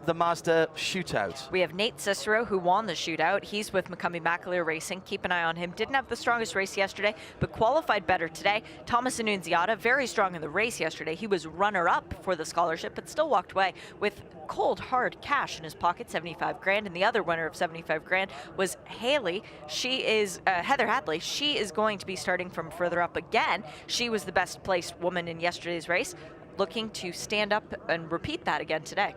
the Mazda shootout? We have Nate Cicero, who won the shootout. He's with McCumbee McAleer Racing. Keep an eye on him. Didn't have the strongest race yesterday, but qualified better today. Thomas Annunziata, very strong in the race yesterday. He was runner-up for the scholarship, but still walked away with cold, hard cash in his pocket, 75 grand. And the other winner of 75 grand was Haley. She is, Heather Hadley. She is going to be starting from further up again. She was the best placed woman in yesterday's race, looking to stand up and repeat that again today.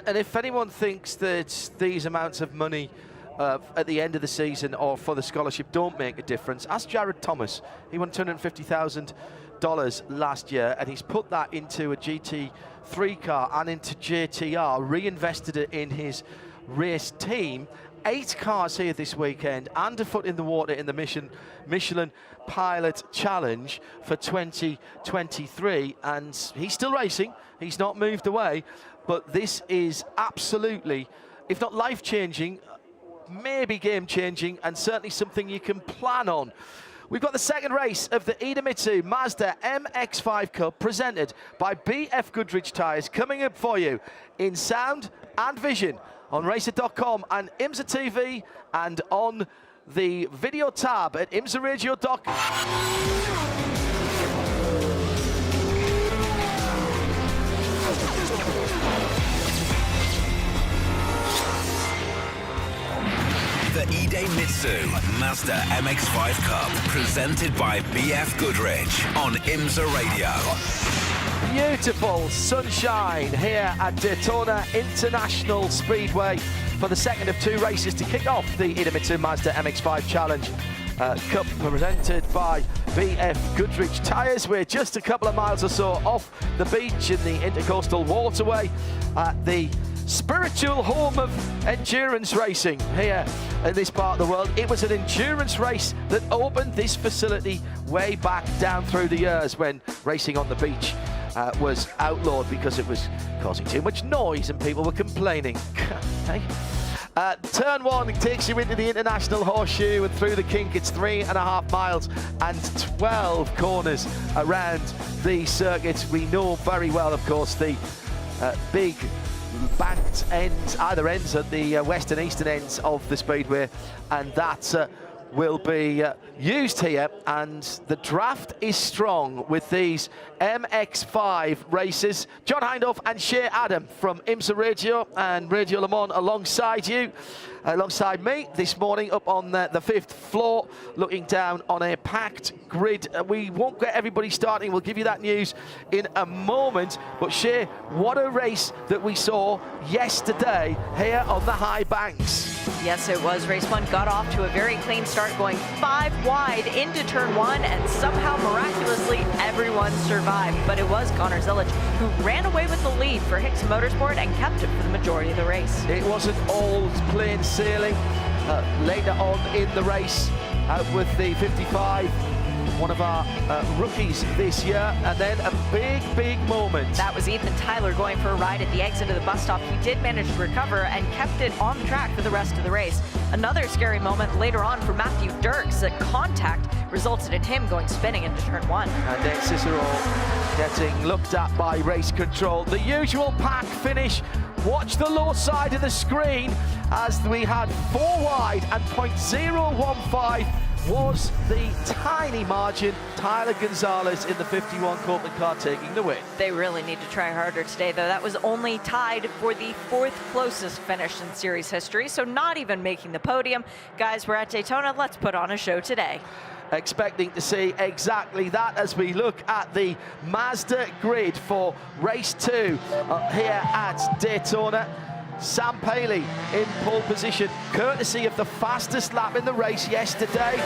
And if anyone thinks that these amounts of money at the end of the season or for the scholarship don't make a difference, ask Jared Thomas. He won $250,000 last year, and he's put that into a GT3 car and into JTR, reinvested it in his race team. 8 cars here this weekend, and a foot in the water in the Michelin Pilot Challenge for 2023, and he's still racing. He's not moved away, but this is absolutely, if not life-changing, maybe game-changing, and certainly something you can plan on. We've got the second race of the Idemitsu Mazda MX-5 Cup, presented by BFGoodrich Tires, coming up for you in sound and vision on racer.com and IMSA TV, and on the video tab at imsaradio.com. The Idemitsu Mazda MX-5 Cup, presented by BFGoodrich on IMSA Radio. Beautiful sunshine here at Daytona International Speedway for the second of 2 races to kick off the Idemitsu Mazda MX-5 Challenge Cup, presented by BFGoodrich Tires. We're just a couple of miles or so off the beach in the Intercoastal Waterway at the spiritual home of endurance racing here in this part of the world. It was an endurance race that opened this facility way back down through the years when racing on the beach was outlawed because it was causing too much noise and people were complaining. Hey? Turn 1 takes you into the International Horseshoe, and through the kink it's 3.5 miles and 12 corners around the circuit. We know very well, of course, the big banked ends, either ends at the west and eastern ends of the speedway, and that will be used here, and the draft is strong with these MX-5 races. John Hindhaugh and Shea Adam from IMSA Radio and Radio Le Mans alongside you, alongside me this morning up on the 5th floor, looking down on a packed grid. We won't get everybody starting. We'll give you that news in a moment. But Shea, what a race that we saw yesterday here on the high banks. Yes, it was. Race 1 got off to a very clean start, going 5 wide into turn 1, and somehow miraculously everyone survived. But it was Connor Zilic who ran away with the lead for Hicks Motorsport and kept it for the majority of the race. It wasn't all plain sailing. Later on in the race, out with the 55, one of our rookies this year, and then a big moment. That was Ethan Tyler going for a ride at the exit of the bus stop. He did manage to recover and kept it on the track for the rest of the race. Another scary moment later on for Matthew Dirks. That contact resulted in him going spinning into turn 1. And then Cicero getting looked at by race control. The usual pack finish. Watch the low side of the screen as we had 4 wide, and .015 was the tiny margin. Tyler Gonzalez in the 51 Copeland car taking the win. They really need to try harder today, though. That was only tied for the 4th closest finish in series history, so not even making the podium. Guys, we're at Daytona. Let's put on a show today. Expecting to see exactly that as we look at the Mazda grid for race 2 here at Daytona. Sam Paley in pole position, courtesy of the fastest lap in the race yesterday.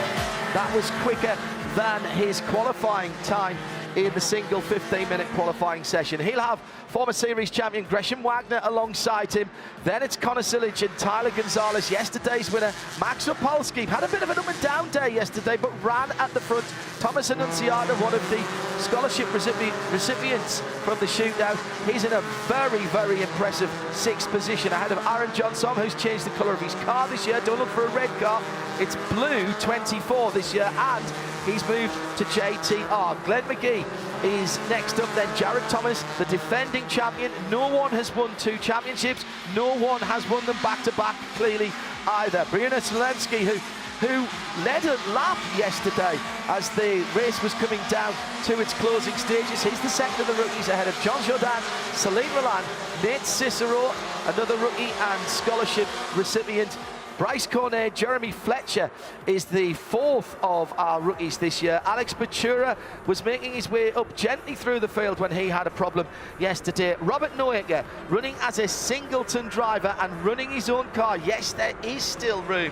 That was quicker than his qualifying time in the single 15-minute qualifying session. He'll have former series champion Gresham Wagner alongside him. Then it's Connor Zilic and Tyler Gonzalez. Yesterday's winner, Max Opalski, had a bit of an up and down day yesterday, but ran at the front. Thomas Annunziata, one of the scholarship recipients from the shootout. He's in a very impressive 6th position ahead of Aaron Johnson, who's changed the colour of his car this year. Don't look for a red car. It's blue 24 this year, and he's moved to JTR. Glenn McGee is next up then. Jared Thomas, the defending champion. No one has won 2 championships. No one has won them back-to-back clearly either. Brianna Smolensky, who led a lap yesterday as the race was coming down to its closing stages. He's the second of the rookies ahead of John Jourdain, Celine Roland, Nate Cicero, another rookie and scholarship recipient. Bryce Cornet, Jeremy Fletcher is the 4th of our rookies this year. Alex Batura was making his way up gently through the field when he had a problem yesterday. Robert Noaker running as a singleton driver and running his own car. Yes, there is still room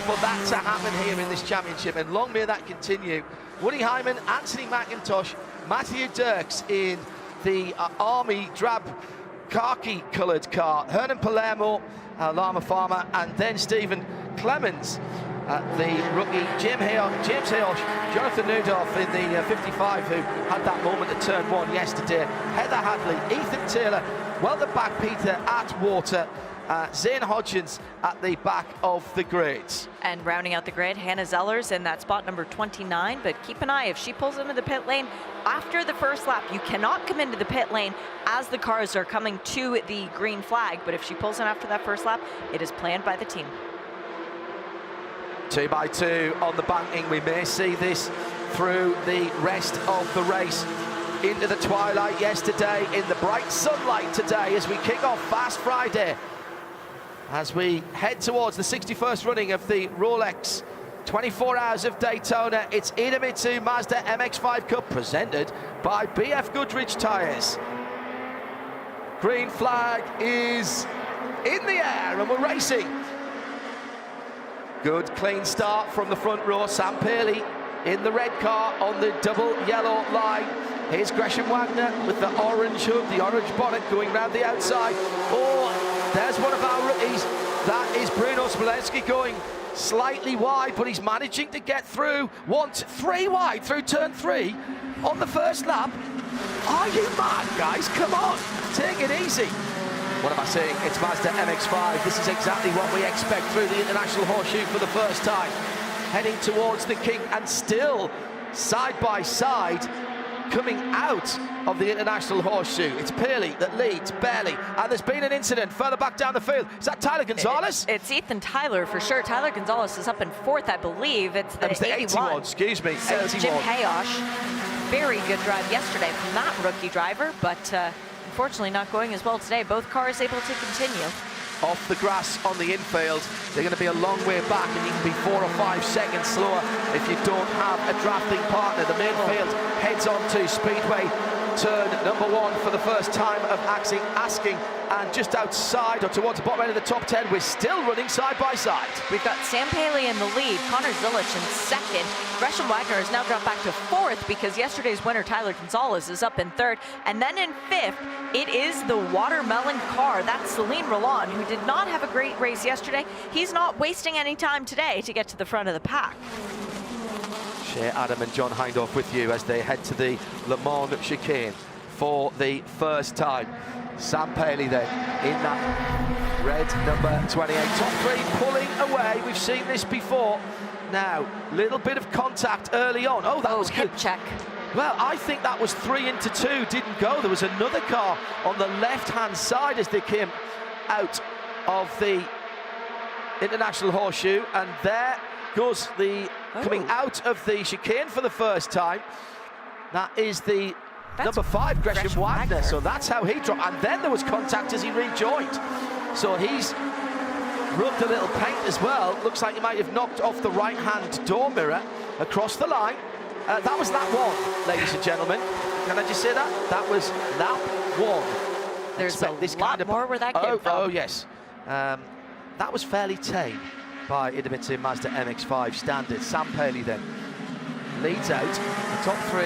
for that to happen here in this championship, and long may that continue. Woody Hyman, Anthony McIntosh, Matthew Dirks in the army drab khaki coloured car, Hernan Palermo, Lama Farmer, and then Stephen Clemens, the rookie, James Hayosh, Jonathan Newdorf in the 55, who had that moment at turn 1 yesterday, Heather Hadley, Ethan Taylor, welder back Peter Atwater, Zane Hodgins at the back of the grids. And rounding out the grid, Hannah Zellers in that spot number 29, but keep an eye, if she pulls into the pit lane after the first lap, you cannot come into the pit lane as the cars are coming to the green flag, but if she pulls in after that first lap, it is planned by the team. 2 by 2 on the banking. We may see this through the rest of the race. Into the twilight yesterday, in the bright sunlight today as we kick off Fast Friday. As we head towards the 61st running of the Rolex 24 Hours of Daytona, it's Idemitsu Mazda MX-5 Cup presented by BFGoodrich Tires. Green flag is in the air and we're racing. Good clean start from the front row. Sam Paley in the red car on the double yellow line. Here's Gresham Wagner with the orange hood, the orange bonnet going round the outside. Oh, there's one of our rookies. That is Bruno Smolensky going slightly wide, but he's managing to get through. 3 wide through turn 3 on the first lap. Are you mad, guys? Come on, take it easy. What am I saying? It's Mazda MX-5. This is exactly what we expect through the International Horseshoe for the first time. Heading towards the King and still side by side coming out of the International Horseshoe. It's Paley that leads, barely, and there's been an incident further back down the field. Is that Tyler Gonzalez? It's Ethan Tyler for sure. Tyler Gonzalez is up in 4th, I believe. It's the 81. Excuse me, so 81. Jim Hayosh, very good drive yesterday from that rookie driver, but unfortunately not going as well today. Both cars able to continue. Off the grass on the infield, they're going to be a long way back, and you can be 4 or 5 seconds slower if you don't have a drafting partner. The main field heads on to Speedway turn number 1 for the first time of asking, and just outside or towards the bottom end of the top 10, we're still running side by side. We've got Sam Paley in the lead, Connor Zilic in 2nd. Gresham Wagner has now dropped back to 4th because yesterday's winner Tyler Gonzalez is up in 3rd, and then in 5th it is the watermelon car. That's Celine Roland, who did not have a great race yesterday. He's not wasting any time today to get to the front of the pack. Shea, Adam and John Hindhaugh with you as they head to the Le Mans chicane for the first time. Sam Paley then in that red number 28. Top 3 pulling away. We've seen this before. Now, little bit of contact early on. Oh, that was hip good. check. Well, I think that was 3 into 2, didn't go. There was another car on the left-hand side as they came out of the International Horseshoe, and there goes the coming out of the chicane for the first time. That is the number 5, Gresham Wagner. So that's how he dropped, and then there was contact as he rejoined. So he's rubbed a little paint as well. Looks like he might have knocked off the right-hand door mirror across the line. That was lap 1, ladies and gentlemen. Can I just say that? That was lap 1. There's a lot more where that came from. Oh, yes. That was fairly tame by Idemitsu Mazda MX-5 standard. Sam Paley then leads out. The top 3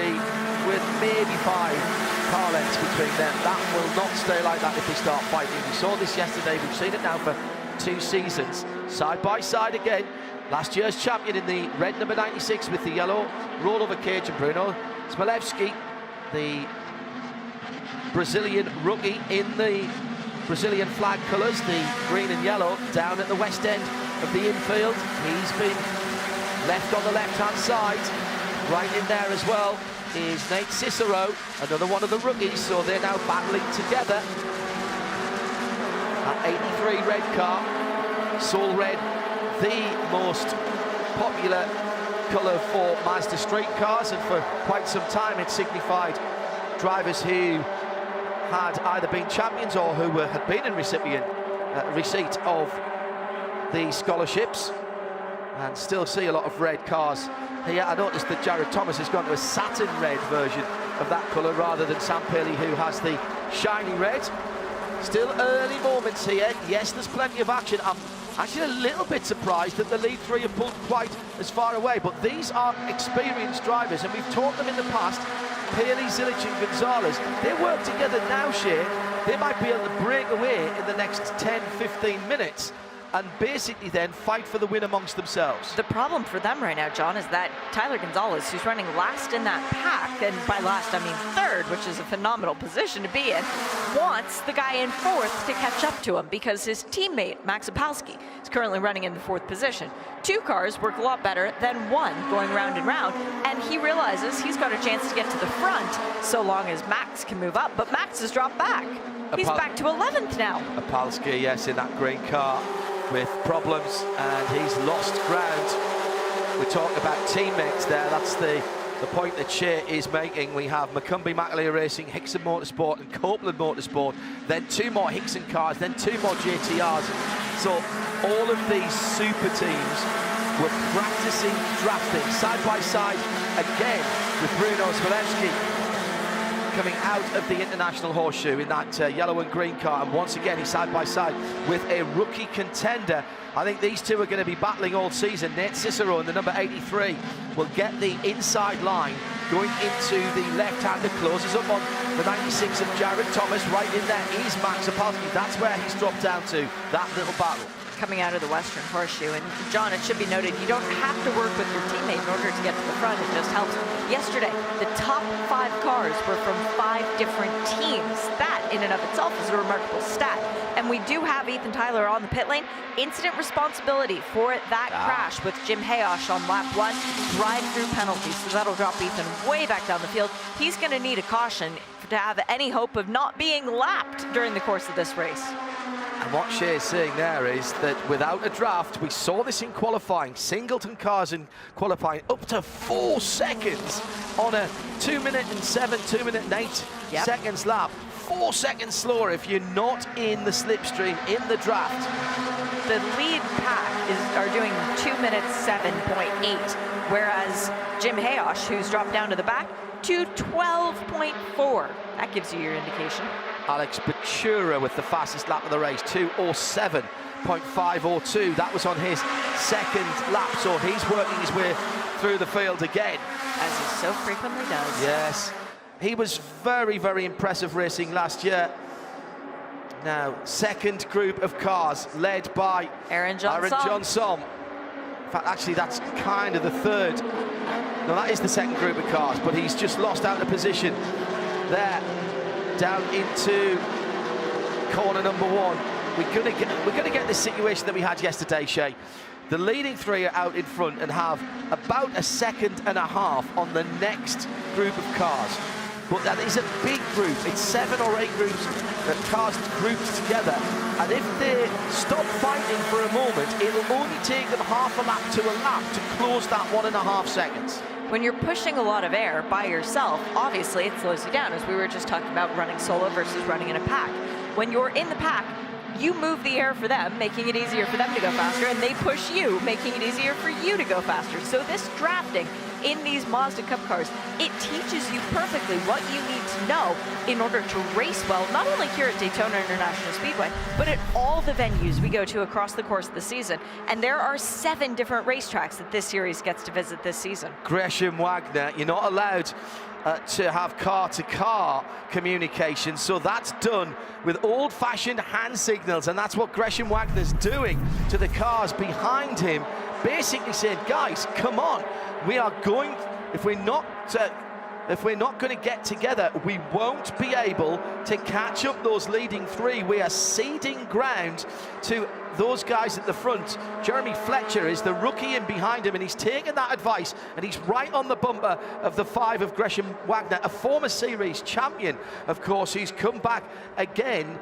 with maybe 5 car lengths between them. That will not stay like that if they start fighting. We saw this yesterday. We've seen it now for 2 seasons. Side by side again. Last year's champion in the red number 96 with the yellow rollover cage, and Bruno Smolensky, the Brazilian rookie in the Brazilian flag colours, the green and yellow, down at the west end of the infield. He's been left on the left-hand side, right in there as well is Nate Cicero, another one of the rookies, so they're now battling together. That 83 red car, Soul Red, the most popular colour for Mazda street cars, and for quite some time it signified drivers who had either been champions or who had been in receipt of the scholarships, and still see a lot of red cars here. I noticed that Jared Thomas has gone to a satin red version of that colour rather than Sam Paley, who has the shiny red. Still early moments here. Yes, there's plenty of action. I'm actually a little bit surprised that the lead three have pulled quite as far away, but these are experienced drivers, and we've taught them in the past. Paley, Zilich and Gonzalez, they work together now, Shea. They might be able to break away in the next 10-15 minutes and basically then fight for the win amongst themselves. The problem for them right now, John, is that Tyler Gonzalez, who's running last in that pack, and by last I mean third, which is a phenomenal position to be in, wants the guy in fourth to catch up to him because his teammate, Max Opalski, is currently running in the fourth position. Two cars work a lot better than one going round and round, and he realizes he's got a chance to get to the front so long as Max can move up, but Max has dropped back. He's back to 11th now. Opalski, yes, in that green car with problems, and he's lost ground. We're talking about teammates there. That's the point that Shea is making. We have McCumbee McAleer Racing, Hickson Motorsport and Copeland Motorsport, then two more Hickson cars, then two more JTRs. So all of these super teams were practicing drafting side by side again with Bruno Zalewski coming out of the International Horseshoe in that yellow and green car, and once again he's side by side with a rookie contender. I think these two are going to be battling all season. Nate Cicero in the number 83 will get the inside line going into the left-hander, closes up on the 96 of Jared Thomas. Right in there is Max Opalski. That's where he's dropped down to, that little battle. Coming out of the Western Horseshoe. And John, it should be noted, you don't have to work with your teammate in order to get to the front. It just helps. Yesterday, the top 5 cars were from 5 different teams. That, in and of itself, is a remarkable stat. And we do have Ethan Tyler on the pit lane. Incident responsibility for that crash with Jim Hindhaugh on lap 1. Drive-through penalty, so that'll drop Ethan way back down the field. He's going to need a caution to have any hope of not being lapped during the course of this race. And what Shea is saying there is that without a draft, we saw this in qualifying, singleton cars in qualifying, up to 4 seconds on a 2-minute and 7, 2-minute and 8 seconds lap. 4 seconds slower if you're not in the slipstream in the draft. The lead pack are doing 2 minutes 7.8, whereas Jim Hindhaugh, who's dropped down to the back, 2:12.4. That gives you your indication. Alex Batura with the fastest lap of the race, 2:07.502. That was on his second lap, so he's working his way through the field again. As he so frequently does. Yes. He was very, very impressive racing last year. Now, second group of cars led by Aaron Johnson. In fact, actually, that's kind of the third. No, that is the second group of cars, but he's just lost out of position there. Down into corner number 1. We're gonna get this situation that we had yesterday, Shea. The leading 3 are out in front and have about a second and a half on the next group of cars. But that is a big group. It's 7 or 8 groups that cars grouped together. And if they stop fighting for a moment, it'll only take them half a lap to a lap to close that 1.5 seconds. When you're pushing a lot of air by yourself, obviously it slows you down, as we were just talking about running solo versus running in a pack. When you're in the pack, you move the air for them, making it easier for them to go faster, and they push you, making it easier for you to go faster. So this drafting in these Mazda Cup cars, it teaches you perfectly what you need to know in order to race well, not only here at Daytona International Speedway, but at all the venues we go to across the course of the season. And there are 7 different racetracks that this series gets to visit this season. Gresham Wagner, you're not allowed to have car-to-car communication, so that's done with old-fashioned hand signals, and that's what Gresham Wagner's doing to the cars behind him, basically saying, guys, come on, we are going, if we're not if we're not going to get together, we won't be able to catch up those leading three. We are ceding ground to those guys at the front. Jeremy Fletcher is the rookie in behind him, and he's taken that advice, and he's right on the bumper of the 5 of Gresham Wagner, a former series champion, of course, who's come back again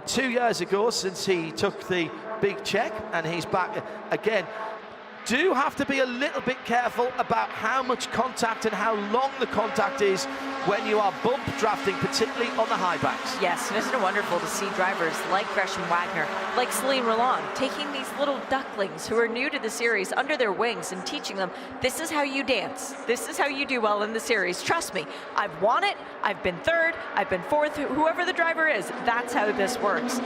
2 years ago since he took the big check, and he's back again. Do have to be a little bit careful about how much contact and how long the contact is when you are bump drafting, particularly on the high backs. Yes, and isn't it wonderful to see drivers like Gresham Wagner, like Celine Roland, taking these little ducklings who are new to the series under their wings and teaching them, this is how you dance, this is how you do well in the series. Trust me, I've won it, I've been third, I've been fourth, whoever the driver is, that's how this works.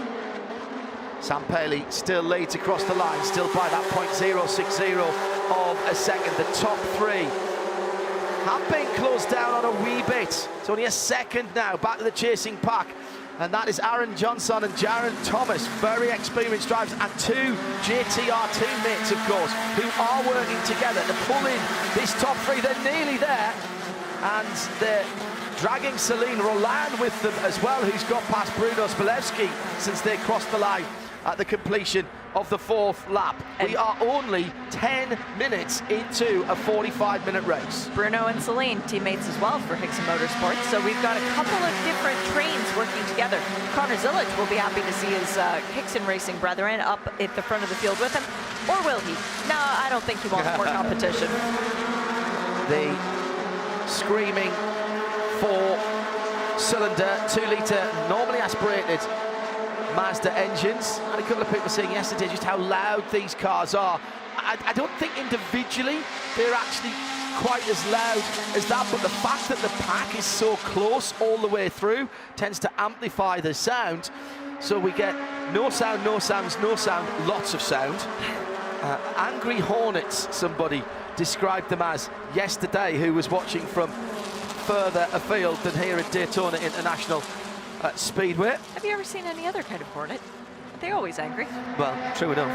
Sam Paley still leads across the line, still by that 0.060 of a second. The top three have been closed down on a wee bit. It's only a second now, back to the chasing pack. And that is Aaron Johnson and Jaron Thomas, very experienced drivers, and 2 JTR teammates, of course, who are working together to pull in this top three. They're nearly there, and they're dragging Celine Roland with them as well, who's got past Bruno Spalewski since they crossed the line at the completion of the 4th lap. We are only 10 minutes into a 45-minute race. Bruno and Celine, teammates as well for Hickson Motorsports, so we've got a couple of different trains working together. Connor Zillage will be happy to see his Hickson Racing brethren up at the front of the field with him, or will he? No, I don't think he wants more competition. The screaming 4-cylinder, 2-litre, normally aspirated Mazda engines. And a couple of people saying yesterday just how loud these cars are. I don't think individually they're actually quite as loud as that, but the fact that the pack is so close all the way through tends to amplify the sound. So we get no sound, no sounds, no sound, lots of sound. Angry Hornets, somebody described them as yesterday, who was watching from further afield than here at Daytona International Speedway. Have you ever seen any other kind of Hornet? They're always angry. Well, true enough.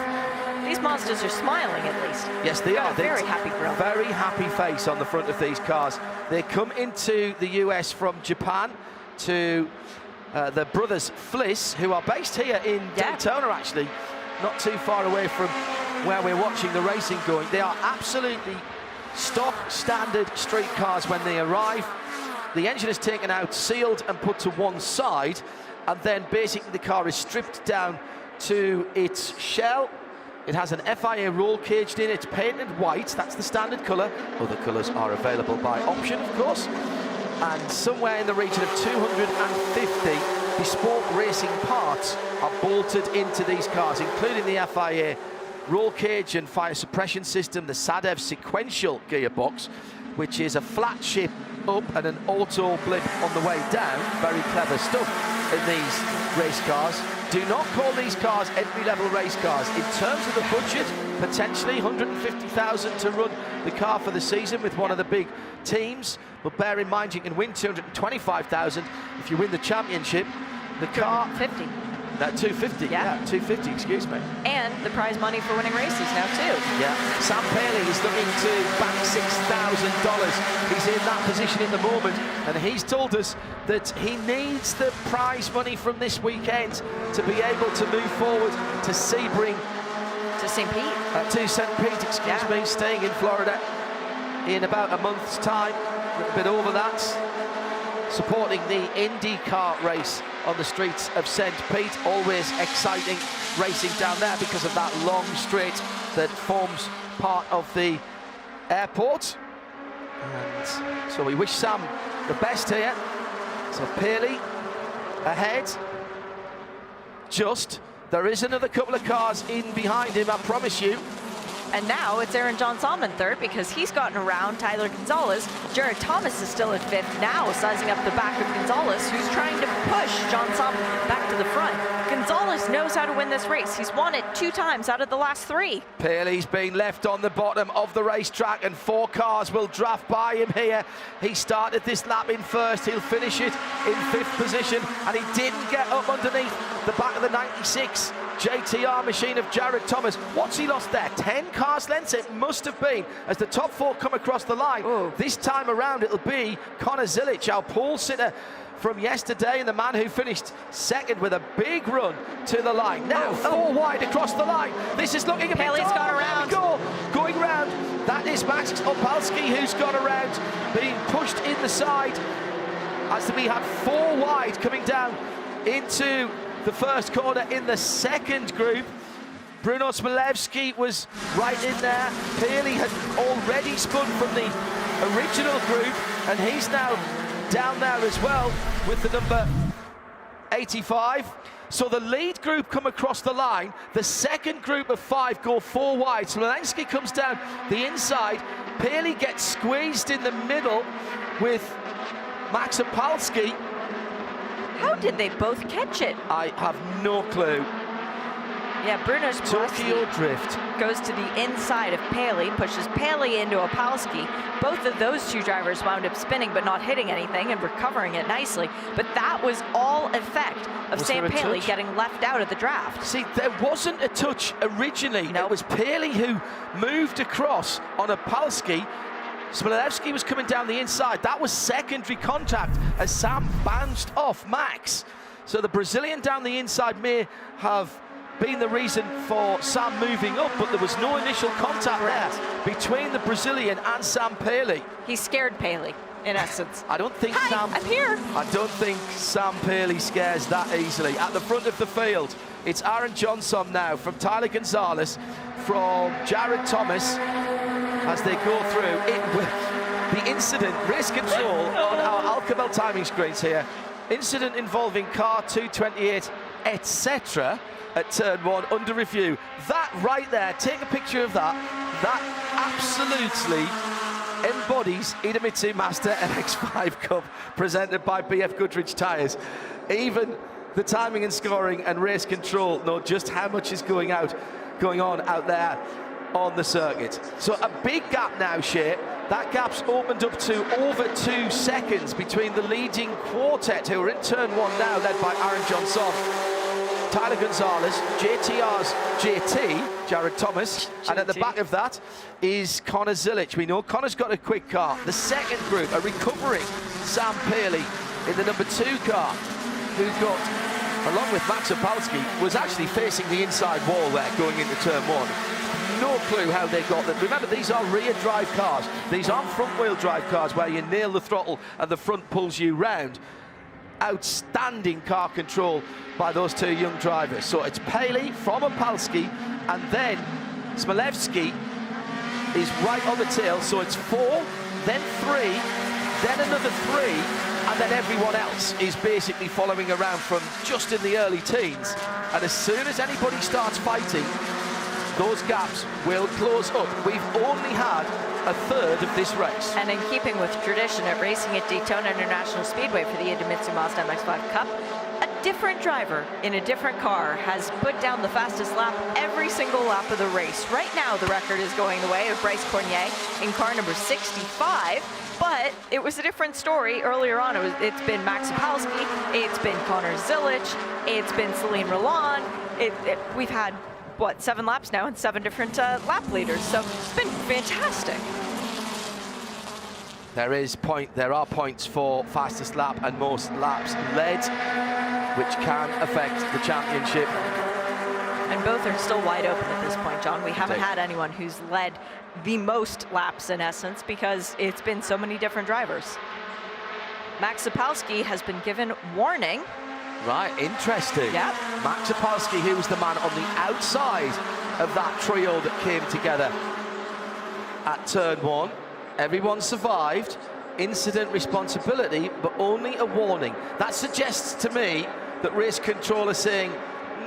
These Mazdas are smiling at least. Yes, they are. Very happy grill. Very happy face on the front of these cars. They come into the US from Japan to the brothers Fliss, who are based here in Daytona, actually, not too far away from where we're watching the racing going. They are absolutely stock standard street cars when they arrive. The engine is taken out, sealed and put to one side, and then basically the car is stripped down to its shell. It has an FIA roll caged in, it's painted white, that's the standard colour. Other colours are available by option, of course. And somewhere in the region of 250 bespoke racing parts are bolted into these cars, including the FIA roll cage and fire suppression system, the SADEV sequential gearbox, which is a flat shape up and an auto blip on the way down. Very clever stuff in these race cars. Do not call these cars entry-level race cars. In terms of the budget, potentially 150,000 to run the car for the season with one of the big teams. But bear in mind, you can win 225,000 if you win the championship. The car 50. 250, yeah, 250, excuse me. And the prize money for winning races now too. Yeah, Sam Paley is looking to back $6,000. He's in that position at the moment, and he's told us that he needs the prize money from this weekend to be able to move forward to Sebring. To St. Pete? To St. Pete, excuse me, staying in Florida in about a month's time, a little bit over that. Supporting the IndyCar race on the streets of St. Pete. Always exciting racing down there because of that long straight that forms part of the airport. And so we wish Sam the best here. So Paley ahead. There is another couple of cars in behind him, I promise you. And now it's Aaron Johnson in third because he's gotten around Tyler Gonzalez. Jared Thomas is still in fifth now, sizing up the back of Gonzalez, who's trying to push Johnson back to the front. Gonzalez knows how to win this race. He's won it 2 times out of the last 3. Paley's been left on the bottom of the racetrack, and 4 cars will draft by him here. He started this lap in first. He'll finish it in 5th position, and he didn't get up underneath the back of the 96. JTR machine of Jared Thomas. What's he lost there? 10 cars lengths it must have been as the top 4 come across the line. Ooh. This time around it'll be Connor Zilic, our pole sitter from yesterday, and the man who finished second with a big run to the line. Now 4 wide across the line. This is looking a bit Paley's gone around. Going round. That is Max Opalski who's gone around, being pushed in the side as we had 4 wide coming down into the first corner in the second group. Bruno Smilewski was right in there. Paley had already spun from the original group, and he's now down there as well with the number 85. So the lead group come across the line. The second group of 5 go 4 wide. Smilewski comes down the inside. Paley gets squeezed in the middle with Max Opalski. How did they both catch it? I have no clue. Yeah, Bruno Tokyo Smilewski drift. goes to the inside of Paley, pushes Paley into Opalski. Both of those 2 drivers wound up spinning but not hitting anything and recovering it nicely. But that was all effect of Sam Paley getting left out of the draft. See, there wasn't a touch originally. Nope. It was Paley who moved across on Opalski. Smilewski was coming down the inside. That was secondary contact as Sam bounced off Max. So the Brazilian down the inside may have been the reason for Sam moving up, but there was no initial contact there between the Brazilian and Sam Paley. He scared Paley, in essence. I don't think I'm here. I don't think Sam Paley scares that easily. At the front of the field, it's Aaron Johnson now from Tyler Gonzalez, from Jared Thomas, as they go through it with the incident, race control on our Alcabel timing screens here. Incident involving car 228, etc. at turn 1 under review. That right there, take a picture of that. That absolutely embodies Idemitsu Mazda MX-5 Cup presented by BFGoodrich Tires. Even the timing and scoring and race control know just how much is going on out there on the circuit. So a big gap now, Shea. That gap's opened up to over 2 seconds between the leading quartet, who are in turn 1 now, led by Aaron Johnson, Tyler Gonzalez, JTR's JT, Jared Thomas, and at the back of that is Connor Zilic. We know Connor's got a quick car. The second group, a recovering Sam Paley in the number 2 car, who got, along with Max Opalski, was actually facing the inside wall there going into turn 1. No clue how they got them. Remember, these are rear drive cars. These aren't front wheel drive cars where you nail the throttle and the front pulls you round. Outstanding car control by those 2 young drivers. So it's Paley from Opalski, and then Smilewski is right on the tail. So it's 4, then 3, then another 3, and then everyone else is basically following around from just in the early teens. And as soon as anybody starts fighting, those gaps will close up. We've only had a third of this race. And in keeping with tradition at racing at Daytona International Speedway for the Idemitsu Mazda MX-5 Cup, a different driver in a different car has put down the fastest lap every single lap of the race. Right now, the record is going the way of Bryce Cornier in car number 65, but it was a different story earlier on. It's been Max Opalski, it's been Connor Zilic, it's been Celine Roland. We've had, what, 7 laps now and 7 different lap leaders, so it's been fantastic. There are points for fastest lap and most laps led, which can affect the championship. And both are still wide open at this point, John. We haven't had anyone who's led the most laps, in essence, because it's been so many different drivers. Max Opalski has been given warning. Right, interesting. Yeah. Max Opalski, who was the man on the outside of that trio that came together at turn 1. Everyone survived. Incident responsibility, but only a warning. That suggests to me that race control are saying,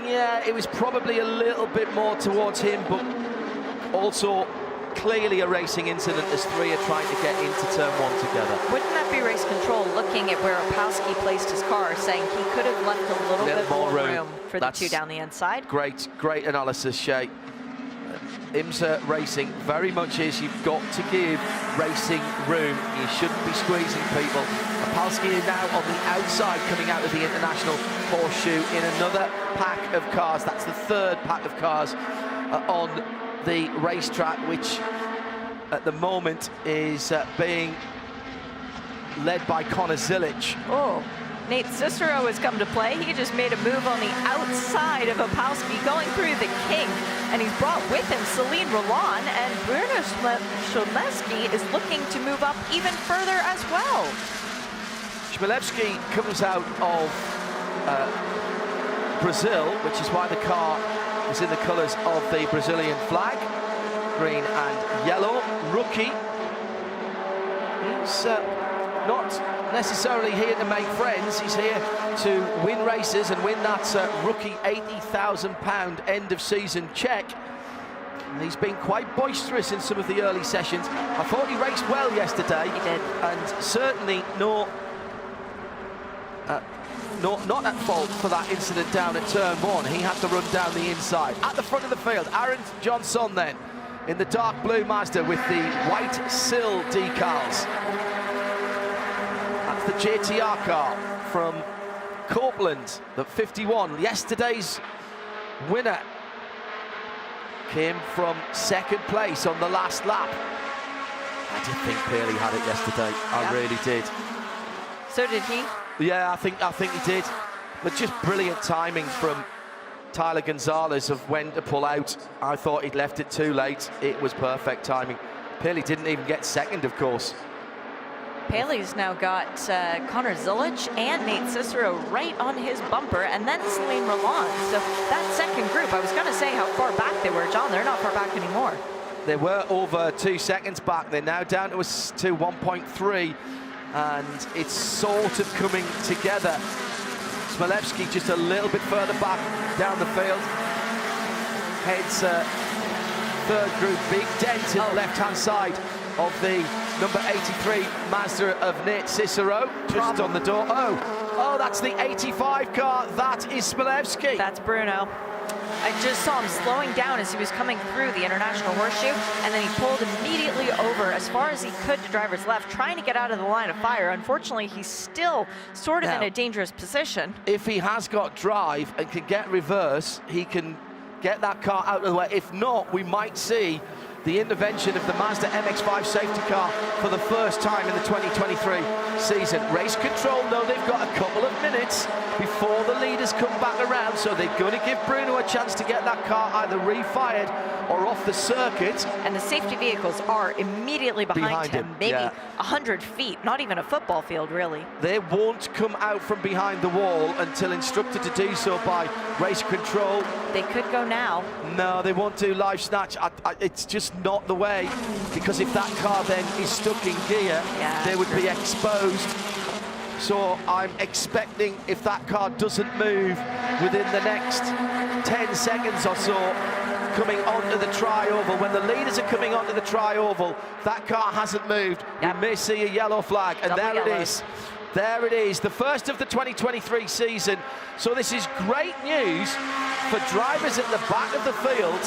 yeah, it was probably a little bit more towards him, but also clearly a racing incident as 3 are trying to get into turn 1 together. Wouldn't that be race control looking at where Opalski placed his car, saying he could have left a little bit more room for the 2 down the inside? Great analysis, Shea. IMSA racing very much is, you've got to give racing room. You shouldn't be squeezing people. Palski now on the outside, coming out of the International Horseshoe in another pack of cars. That's the third pack of cars on the racetrack, which at the moment is being led by Connor Zilic. Oh, Nate Cicero has come to play. He just made a move on the outside of Opalski, going through the kink, and he's brought with him Celine Roland, and Bruno Schmilewski is looking to move up even further as well. Schmilewski comes out of Brazil, which is why the car is in the colours of the Brazilian flag, green and yellow. Rookie. He's not necessarily here to make friends. He's here to win races and win that rookie £80,000 end of season check. And he's been quite boisterous in some of the early sessions. I thought he raced well yesterday. He did. And certainly not at fault for that incident down at turn 1. He had to run down the inside. At the front of the field, Aaron Johnson then in the dark blue Mazda with the white sill decals. That's the JTR car from Copeland, the 51. Yesterday's winner came from second place on the last lap. I did think Pearley had it yesterday. I really did. So did he. Yeah, I think he did. But just brilliant timing from Tyler Gonzalez of when to pull out. I thought he'd left it too late. It was perfect timing. Pearley didn't even get second, of course. Paley's now got Connor Zilic and Nate Cicero right on his bumper, and then Celine Roland. So that second group, I was going to say how far back they were, John. They're not far back anymore. They were over 2 seconds back. They're now down to 1.3, and it's sort of coming together. Schmilewski just a little bit further back down the field. Heads third group, big dent in the left-hand side of the number 83 Mazda of Nate Cicero, just on the door. Oh, that's the 85 car. That is Schmilewski. That's Bruno. I just saw him slowing down as he was coming through the International Horseshoe, and then he pulled immediately over as far as he could to driver's left, trying to get out of the line of fire. Unfortunately, he's still sort of in a dangerous position. If he has got drive and can get reverse, he can get that car out of the way. If not, we might see the intervention of the Mazda MX-5 safety car for the first time in the 2023 season. Race control, though, they've got a couple of minutes before the leaders come back around, so they're going to give Bruno a chance to get that car either refired or off the circuit. And the safety vehicles are immediately behind him, maybe 100 feet, not even a football field, really. They won't come out from behind the wall until instructed to do so by race control. They could go now. No, they won't do live snatch. It's just not the way, because if that car then is stuck in gear, they would be exposed. So I'm expecting, if that car doesn't move within the next 10 seconds or so, coming onto the tri-oval, when the leaders are coming onto the tri-oval, that car hasn't moved, we may see a yellow flag, and there it is. There it is, the first of the 2023 season. So this is great news for drivers at the back of the field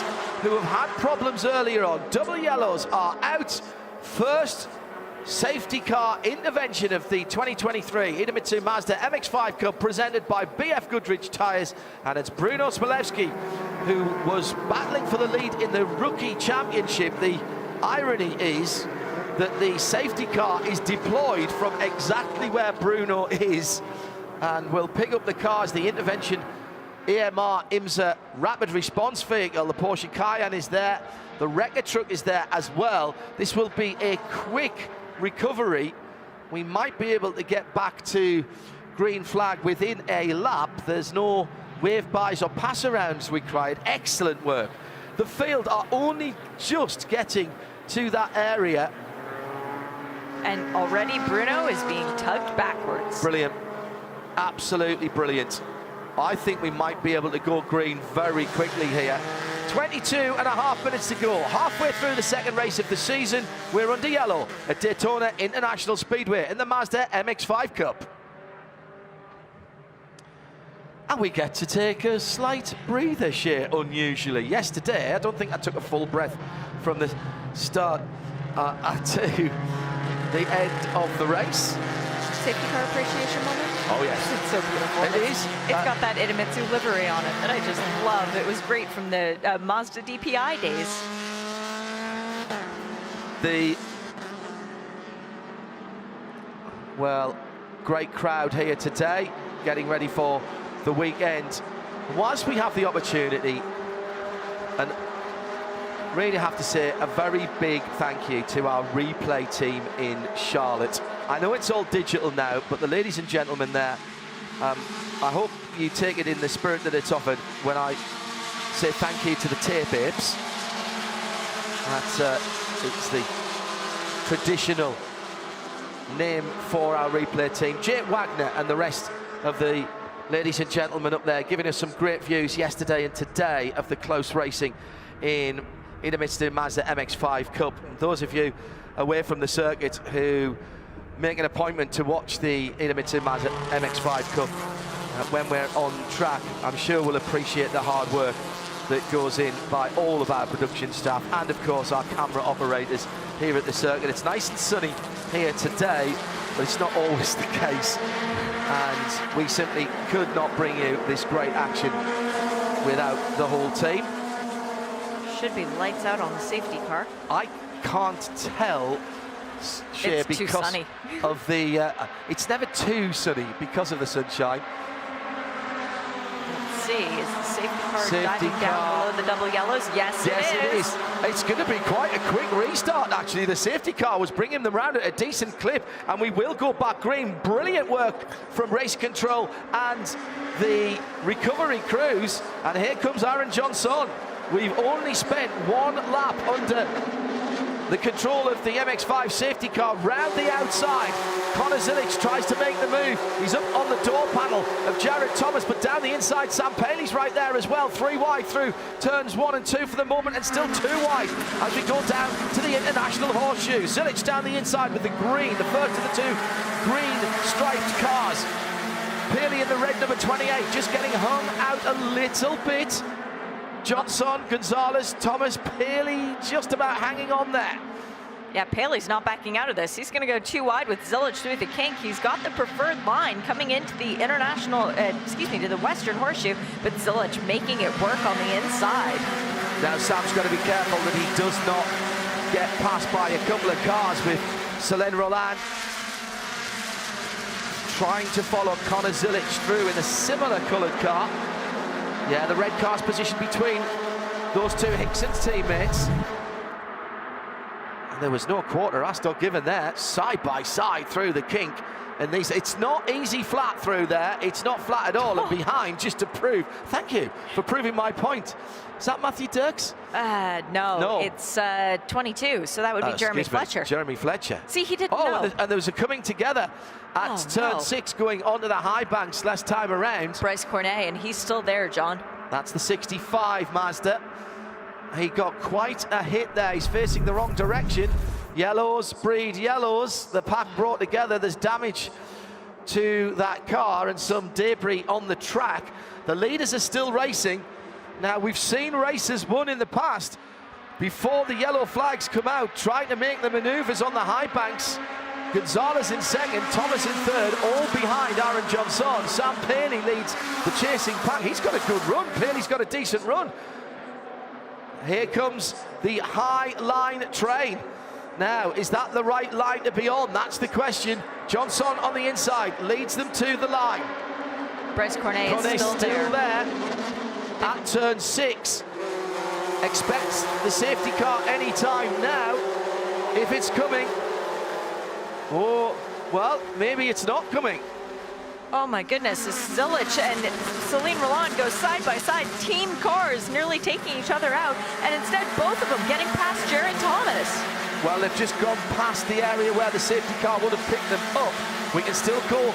who have had problems earlier on. Double yellows are out. First safety car intervention of the 2023 Idemitsu Mazda MX-5 Cup, presented by BFGoodrich Tires, and it's Bruno Schmilewski who was battling for the lead in the Rookie Championship. The irony is that the safety car is deployed from exactly where Bruno is, and will pick up the cars. The intervention AMR IMSA rapid response vehicle, the Porsche Cayenne, is there. The wrecker truck is there as well. This will be a quick recovery. We might be able to get back to green flag within a lap. There's no wave bys or pass arounds required. Excellent work. The field are only just getting to that area. And already Bruno is being tugged backwards. Brilliant. Absolutely brilliant. I think we might be able to go green very quickly here. 22.5 minutes to go. Halfway through the second race of the season. We're under yellow at Daytona International Speedway in the Mazda MX-5 Cup. And we get to take a slight breather, Shea, unusually. Yesterday, I don't think I took a full breath from the start to the end of the race. safety car appreciation moment? Oh, yes. It's so beautiful. It is. It's got that Idemitsu livery on it that I just love. It was great from the Mazda DPI days. Well, great crowd here today, getting ready for the weekend. Whilst we have the opportunity, and really have to say a very big thank you to our replay team in Charlotte. I know it's all digital now, but the ladies and gentlemen there, I hope you take it in the spirit that it's offered when I say thank you to the tape apes. It's the traditional name for our replay team. Jake Wagner and the rest of the ladies and gentlemen up there giving us some great views yesterday and today of the close racing in Idemitsu Mazda MX-5 Cup. Those of you away from the circuit who make an appointment to watch the Idemitsu Mazda MX-5 Cup when we're on track, I'm sure will appreciate the hard work that goes in by all of our production staff and of course our camera operators here at the circuit. It's nice and sunny here today, but it's not always the case, and we simply could not bring you this great action without the whole team. Should be lights out on the safety car. I can't tell, Shea, it's too because sunny. of the it's never too sunny because of the sunshine. Let's see, is the safety car Safety diving down below the double yellows? Yes, it is. It's going to be quite a quick restart, actually. The safety car was bringing them round at a decent clip, and we will go back green. Brilliant work from race control and the recovery crews. And here comes Aaron Johnson. We've only spent one lap under the control of the MX-5 safety car round the outside. Connor Zilic tries to make the move. He's up on the door panel of Jared Thomas, but down the inside, Sam Paley's right there as well. 3 wide through turns 1 and 2 for the moment, and still 2 wide as we go down to the International Horseshoe. Zilic down the inside with the green, the first of the 2 green striped cars. Paley in the red number 28, just getting hung out a little bit. Johnson, Gonzalez, Thomas, Paley just about hanging on there. Yeah, Paley's not backing out of this. He's going to go 2 wide with Zilic through the kink. He's got the preferred line coming into the international, to the Western Horseshoe, but Zilic making it work on the inside. Now Sam's got to be careful that he does not get passed by a couple of cars with Solène Roland trying to follow Connor Zilic through in a similar coloured car. Yeah, the red car's positioned between those 2 Hickson's teammates. And there was no quarter Astor given there, side by side through the kink. And these, it's not easy flat through there. It's not flat at all. And behind, just to prove, thank you for proving my point. Is that Matthew Dirks? No, it's 22, so that would be Jeremy Fletcher. Jeremy Fletcher. See, he didn't know. And there was a coming together at turn 6 going onto the high banks last time around. Bryce Cornet, and he's still there, John. That's the 65 Mazda. He got quite a hit there. He's facing the wrong direction. Yellows breed yellows. The pack brought together. There's damage to that car and some debris on the track. The leaders are still racing. Now, we've seen racers won in the past before the yellow flags come out, trying to make the maneuvers on the high banks. Gonzalez in second, Thomas in third, all behind Aaron Johnson. Sam Paley leads the chasing pack. He's got a good run. Paley's got a decent run. Here comes the high line train. Now, is that the right line to be on? That's the question. Johnson on the inside leads them to the line. Bryce Cornet is still there. At turn 6. Expects the safety car any time now, if it's coming. Oh, well, maybe it's not coming. Oh my goodness, Zilic and Solène Roland go side by side, team cars nearly taking each other out, and instead both of them getting past Jared Thomas. Well, they've just gone past the area where the safety car would have picked them up. We can still go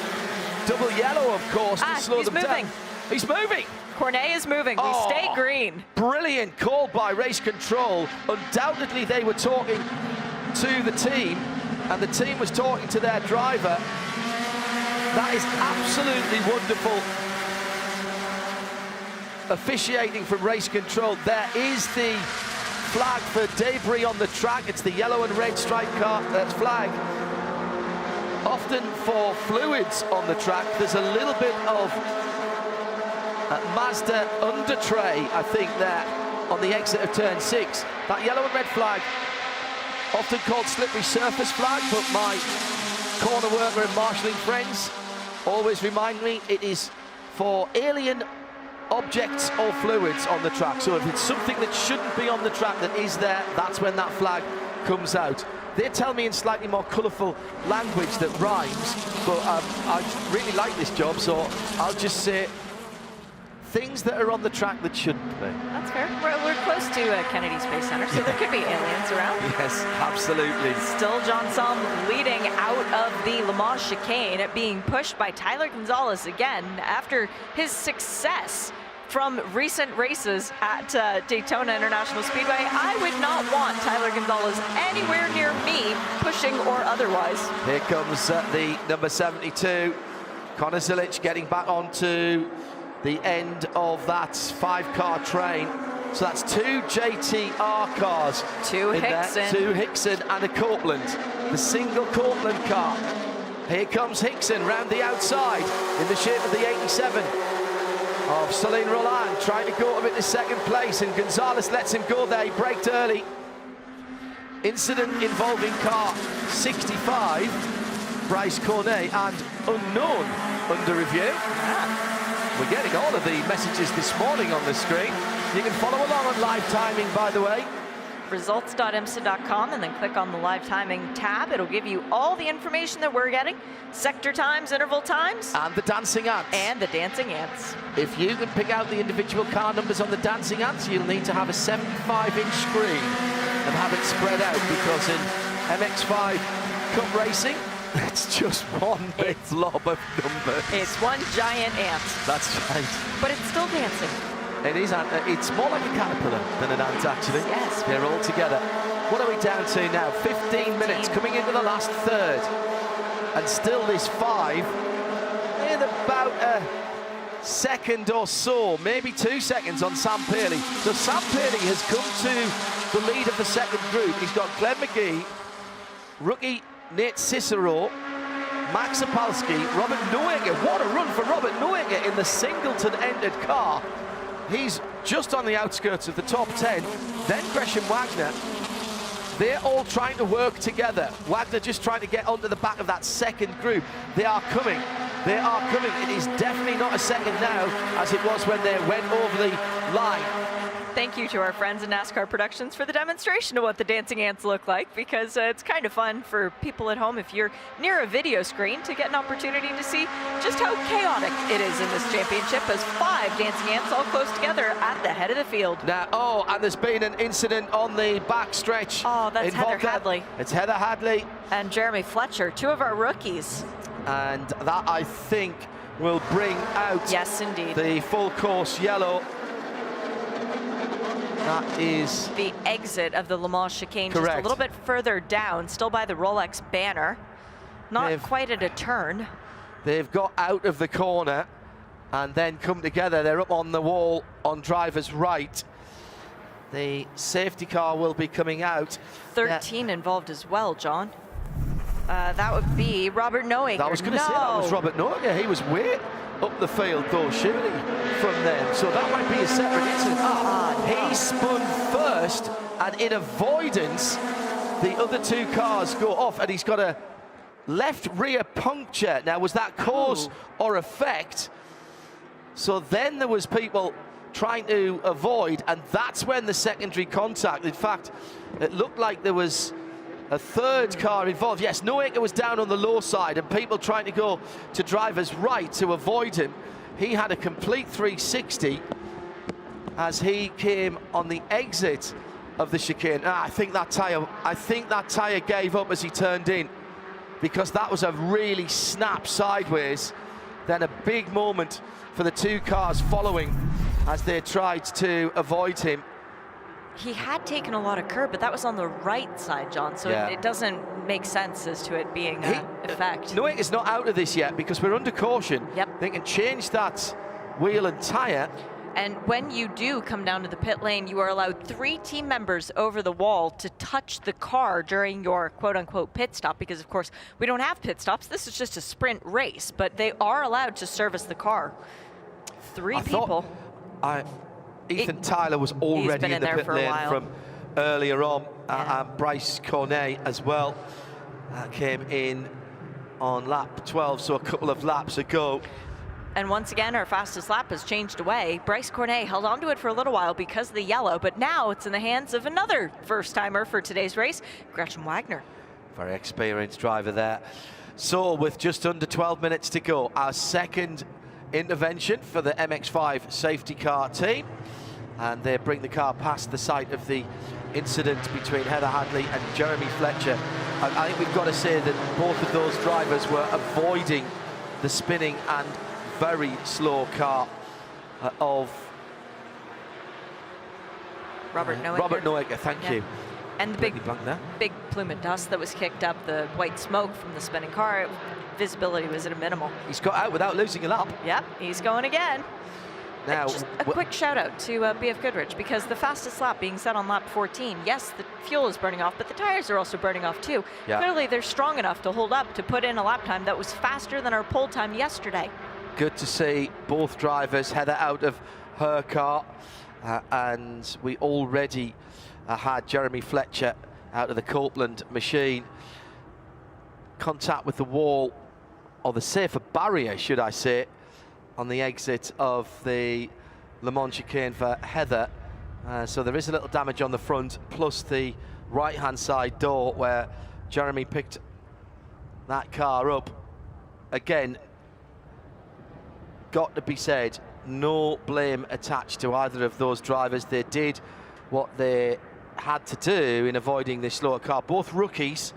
double yellow, of course, to slow them down. He's moving. Cornet is moving. We stay green. Brilliant call by race control. Undoubtedly, they were talking to the team, and the team was talking to their driver. That is absolutely wonderful officiating from race control. There is the flag for debris on the track. It's the yellow and red stripe car flag often for fluids on the track, there's a little bit of Mazda under tray, I think, there on the exit of turn 6. That yellow and red flag, often called slippery surface flag, but my corner worker and marshalling friends always remind me it is for alien objects or fluids on the track. So if it's something that shouldn't be on the track that is there, that's when that flag comes out. They tell me in slightly more colourful language that rhymes, but I really like this job, so I'll just say things that are on the track that shouldn't be. That's fair. We're close to Kennedy Space Center, so there could be aliens around. Yes, absolutely. Still John Somm leading out of the Le Mans chicane, being pushed by Tyler Gonzalez again after his success from recent races at Daytona International Speedway. I would not want Tyler Gonzalez anywhere near me, pushing or otherwise. Here comes the number 72, Connor Zilic, getting back onto the end of that 5-car train. So that's 2 JTR cars. 2 Hickson. 2 Hickson and a Copeland. The single Copeland car. Here comes Hickson round the outside in the shape of the 87 of Celine Roland, trying to go up into second place, and Gonzalez lets him go there. He braked early. Incident involving car 65, Bryce Cornet, and unknown under review. We're getting all of the messages this morning on the screen. You can follow along on live timing, by the way. Results.imsa.com, and then click on the live timing tab. It'll give you all the information that we're getting. Sector times, interval times. And the dancing ants. And the dancing ants. If you can pick out the individual car numbers on the dancing ants, you'll need to have a 75-inch screen and have it spread out, because in MX-5 Cup racing, it's just one big blob of numbers. It's one giant ant. That's right. But it's still dancing. It is. It's more like a caterpillar than an ant, actually. Yes. They're all together. What are we down to now? 15 minutes, coming into the last third. And still this 5 in about a second or so, maybe 2 seconds on Sam Paley. So Sam Paley has come to the lead of the second group. He's got Glenn McGee, rookie Nate Cicero, Max Opalski, Robert Noenger. What a run for Robert Noenger in the Singleton-entered car. He's just on the outskirts of the top 10. Then Gresham Wagner. They're all trying to work together. Wagner just trying to get onto the back of that second group. They are coming. They are coming. It is definitely not a second now as it was when they went over the line. Thank you to our friends at NASCAR Productions for the demonstration of what the dancing ants look like, because it's kind of fun for people at home, if you're near a video screen, to get an opportunity to see just how chaotic it is in this championship, as 5 dancing ants all close together at the head of the field. Now, and there's been an incident on the back stretch. Oh, that's Heather Hadley. It's Heather Hadley. And Jeremy Fletcher, 2 of our rookies. And that, I think, will bring out yes, indeed, the full course yellow. That is the exit of the Le Mans chicane. Correct. Just a little bit further down, still by the Rolex banner. Not quite at a turn. They've got out of the corner and then come together. They're up on the wall on driver's right. The safety car will be coming out. 13 involved as well, John. That would be Robert Noenger. I was going to say that was Robert Noenger. He was way up the field, though, surely, from them. So that might be a separate incident. He spun first, and in avoidance, the other 2 cars go off, and he's got a left rear puncture. Now, was that cause or effect? So then there was people trying to avoid, and that's when the secondary contact. In fact, it looked like there was a 3rd car involved. Yes, Noenger was down on the low side, and people trying to go to driver's right to avoid him. He had a complete 360 as he came on the exit of the chicane. I think that tire gave up as he turned in, because that was a really snap sideways. Then a big moment for the 2 cars following as they tried to avoid him. He had taken a lot of curb, but that was on the right side, John, so it doesn't make sense as to it being an effect. Noenger's is not out of this yet, because we're under caution. Yep. They can change that wheel and tyre. And when you do come down to the pit lane, you are allowed 3 team members over the wall to touch the car during your quote-unquote pit stop, because of course we don't have pit stops. This is just a sprint race, but they are allowed to service the car. 3 people. Ethan Tyler was already in the pit lane from earlier on, and Bryce Cornet as well came in on lap 12, so a couple of laps ago. And once again, our fastest lap has changed away. Bryce Cornet held on to it for a little while because of the yellow, but now it's in the hands of another first-timer for today's race, Gresham Wagner. Very experienced driver there. So with just under 12 minutes to go, our second intervention for the MX-5 safety car team. And they bring the car past the site of the incident between Heather Hadley and Jeremy Fletcher. I think we've got to say that both of those drivers were avoiding the spinning and very slow car of Robert Noaker. Robert Noaker, thank you. And the big plume of dust that was kicked up, the white smoke from the spinning car, visibility was at a minimal. He's got out without losing a lap. Yep, he's going again. Now, just a quick shout out to BFGoodrich, because the fastest lap being set on lap 14, yes, the fuel is burning off, but the tires are also burning off too. Yeah. Clearly they're strong enough to hold up to put in a lap time that was faster than our pole time yesterday. Good to see both drivers, Heather out of her car, and we already had Jeremy Fletcher out of the Copeland machine. Contact with the wall, or the safer barrier, should I say, on the exit of the Le Mans chicane for Heather. So there is a little damage on the front, plus the right-hand side door where Jeremy picked that car up. Again, got to be said, no blame attached to either of those drivers. They did what they had to do in avoiding this slower car. Both rookies.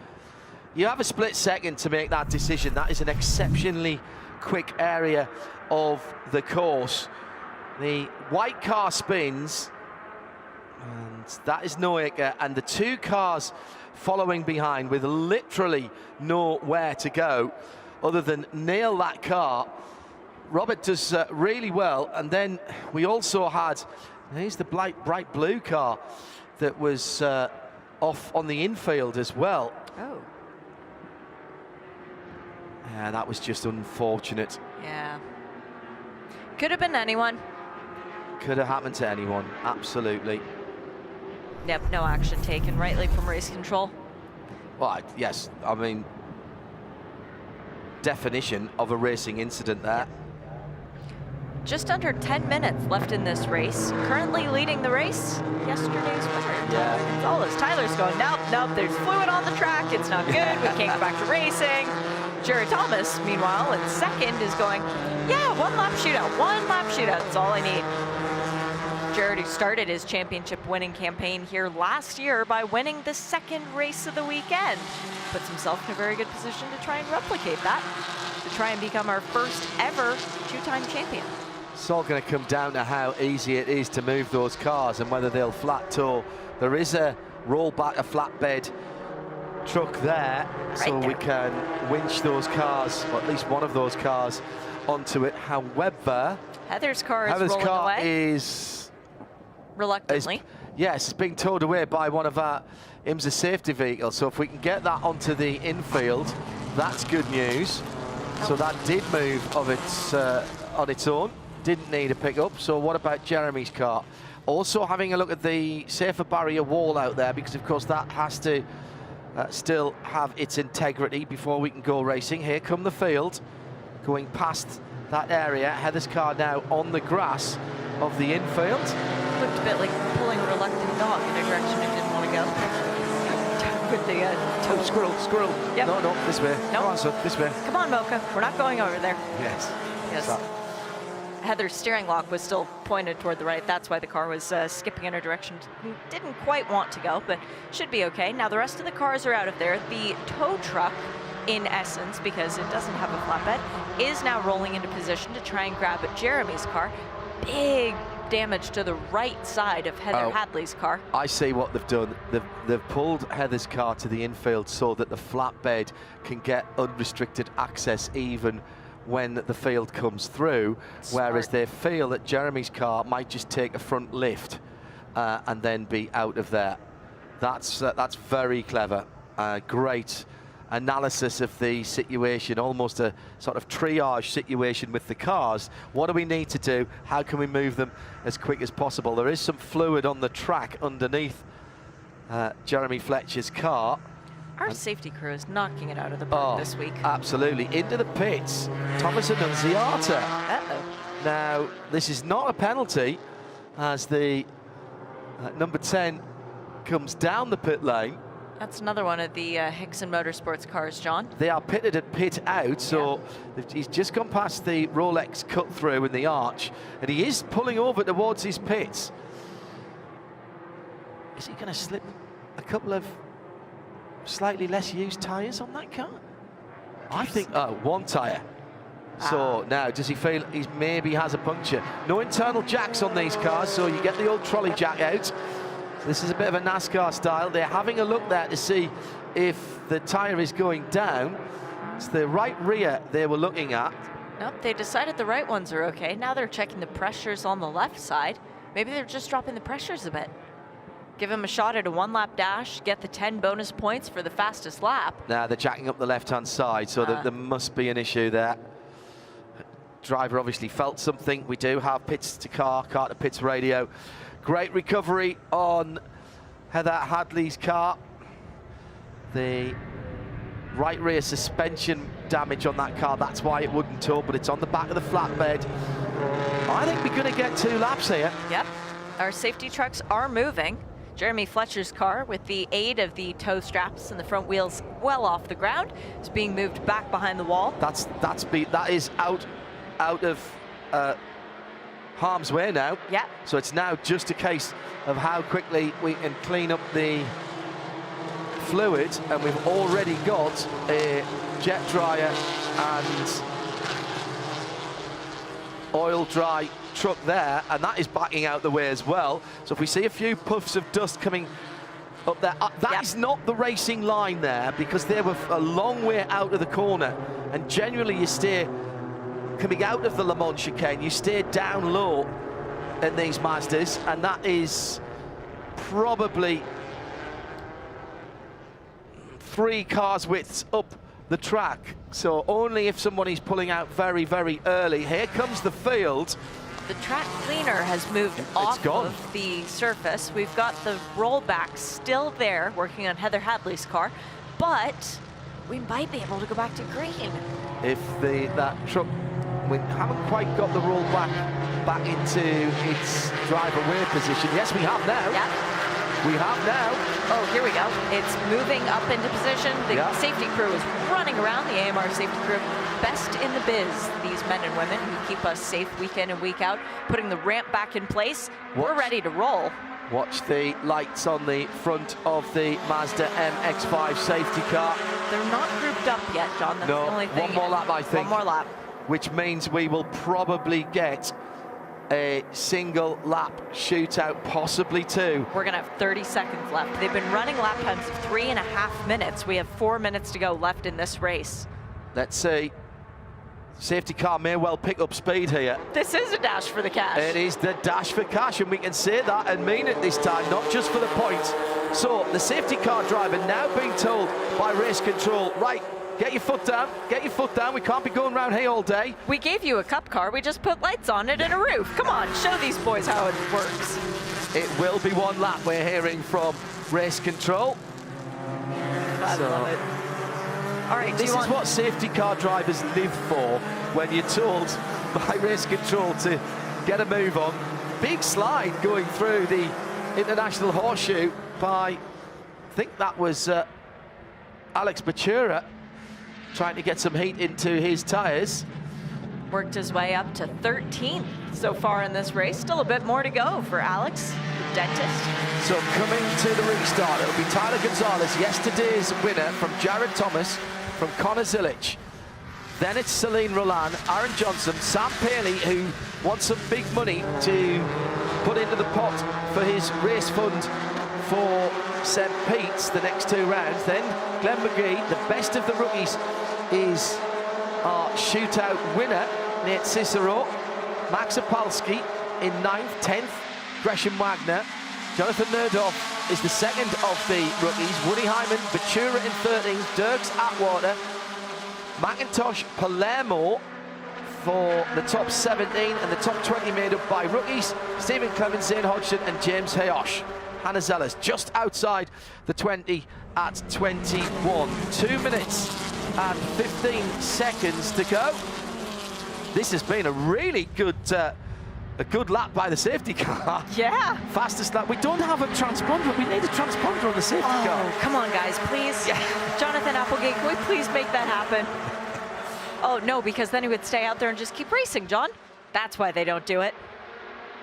You have a split second to make that decision. That is an exceptionally quick area of the course. The white car spins, and that is Noaker, and the 2 cars following behind with literally nowhere to go other than nail that car. Robert does really well, and then we also had, here's the bright blue car that was off on the infield as well. Oh. Yeah, that was just unfortunate. Yeah. Could have been anyone. Could have happened to anyone, absolutely. Yep, no action taken, rightly from race control. Well, yes, I mean, definition of a racing incident there. Yep. Just under 10 minutes left in this race. Currently leading the race, yesterday's winner, Tyler Gonzalez. Tyler's going, nope, there's fluid on the track, it's not good, we can't go back to racing. Jerry Thomas, meanwhile, in second, is going, yeah, 1 lap shootout, that's all I need. Jared, who started his championship winning campaign here last year by winning the 2nd race of the weekend, puts himself in a very good position to try and replicate that, to try and become our first ever 2-time champion. It's all going to come down to how easy it is to move those cars and whether they'll flat tow. There is a rollback, a flatbed truck there, so we can winch those cars, or at least one of those cars, onto it. However, Heather's car is rolling away. Is reluctantly. Yes, it's being towed away by one of our IMSA safety vehicles. So if we can get that onto the infield, that's good news. So that did move of its on its own. Didn't need a pickup. So what about Jeremy's car? Also having a look at the safer barrier wall out there, because of course that has to still have its integrity before we can go racing. Here come the field, going past that area. Heather's car now on the grass of the infield. Looked a bit like pulling a reluctant dog in a direction it didn't want to go. With the toe. Squirrel. Yep. No, this way. Nope. Come on, son, this way. Come on, Mocha. We're not going over there. Yes. Yes. Heather's steering lock was still pointed toward the right. That's why the car was skipping in a direction didn't quite want to go, but should be okay. Now the rest of the cars are out of there. The tow truck, in essence, because it doesn't have a flatbed, is now rolling into position to try and grab at Jeremy's car. Big damage to the right side of Heather Hadley's car. I see what they've done. They've pulled Heather's car to the infield so that the flatbed can get unrestricted access even when the field comes through, whereas they feel that Jeremy's car might just take a front lift and then be out of there. That's very clever. Great analysis of the situation, almost a sort of triage situation with the cars. What do we need to do? How can we move them as quick as possible? There is some fluid on the track underneath Jeremy Fletcher's car. Our safety crew is knocking it out of the park this week. Absolutely. Into the pits, Thomas Annunziata. Uh-oh. Now, this is not a penalty as the number 10 comes down the pit lane. That's another one of the Hickson Motorsports cars, John. They are pitted at pit out, so he's just gone past the Rolex cut through in the arch, and he is pulling over towards his pits. Is he going to slip a couple of slightly less used tyres on that car? I think, one tyre. So now, does he feel he maybe has a puncture? No internal jacks on these cars, so you get the old trolley jack out. This is a bit of a NASCAR style. They're having a look there to see if the tyre is going down. It's the right rear they were looking at. Nope, they decided the right ones are okay. Now they're checking the pressures on the left side. Maybe they're just dropping the pressures a bit. Give him a shot at a one-lap dash, get the 10 bonus points for the fastest lap. Now they're jacking up the left-hand side, so there must be an issue there. Driver obviously felt something. We do have pits to car to pits radio. Great recovery on Heather Hadley's car. The right rear suspension damage on that car, that's why it wouldn't tow, but it's on the back of the flatbed. I think we're going to get 2 laps here. Yep, our safety trucks are moving. Jeremy Fletcher's car, with the aid of the tow straps and the front wheels well off the ground, is being moved back behind the wall. That is out of harm's way now. Yeah. So it's now just a case of how quickly we can clean up the fluid, and we've already got a jet dryer and oil dry truck there, and that is backing out the way as well. So if we see a few puffs of dust coming up there, that is not the racing line there, because they were a long way out of the corner, and generally you stay coming out of the Le Mans chicane, you stay down low in these Mazdas, and that is probably 3 cars widths up the track. So only if somebody's pulling out very, very early. Here comes the field. The track cleaner has moved off of the surface. We've got the rollback still there, working on Heather Hadley's car, but we might be able to go back to green. If that truck, we haven't quite got the rollback back into its drive away position. Yes, we have now. Yeah. We have now. Oh, here we go. It's moving up into position. The safety crew is running around, the AMR safety crew. Best in the biz, these men and women who keep us safe week in and week out, putting the ramp back in place. We're ready to roll. Watch the lights on the front of the Mazda MX-5 safety car. They're not grouped up yet, John. That's the only thing. One more lap, I think. One more lap. Which means we will probably get a single lap shootout, possibly 2. We're gonna have 30 seconds left. They've been running lap times of 3.5 minutes. We have 4 minutes to go left in this race. Let's see. Safety car may well pick up speed here. This is a dash for the cash. It is the dash for cash, and we can say that and mean it this time, not just for the points. So the safety car driver now being told by race control, right, get your foot down, we can't be going around here all day. We gave you a cup car, we just put lights on it and a roof. Come on, show these boys how it works. It will be 1 lap, we're hearing from race control. I love it. All right, this is what safety car drivers live for, when you're told by race control to get a move on. Big slide going through the International Horseshoe by, I think that was Alex Bachura, trying to get some heat into his tyres. Worked his way up to 13th so far in this race. Still a bit more to go for Alex, the dentist. So coming to the restart, it'll be Tyler Gonzalez, yesterday's winner from Jared Thomas, from Connor Zilic. Then it's Celine Roland, Aaron Johnson, Sam Paley, who wants some big money to put into the pot for his race fund for St. Pete's the next 2 rounds. Then Glenn McGee, the best of the rookies, is our shootout winner, Nate Cicero. Max Opalski in 9th, 10th, Gresham Wagner. Jonathan Nerdhoff is the second of the rookies. Woody Hyman, Batura in 13th, Dirks Atwater, McIntosh, Palermo for the top 17, and the top 20 made up by rookies, Stephen Clemens, Zane Hodgson and James Hayosh. Hannah Zeller's just outside the 20 at 21. 2 minutes and 15 seconds to go. This has been a really good lap by the safety car. Yeah. Fastest lap. We don't have a transponder. We need a transponder on the safety car. Oh, come on, guys, please. Yeah. Jonathan Applegate, can we please make that happen? Oh, no, because then he would stay out there and just keep racing, John. That's why they don't do it.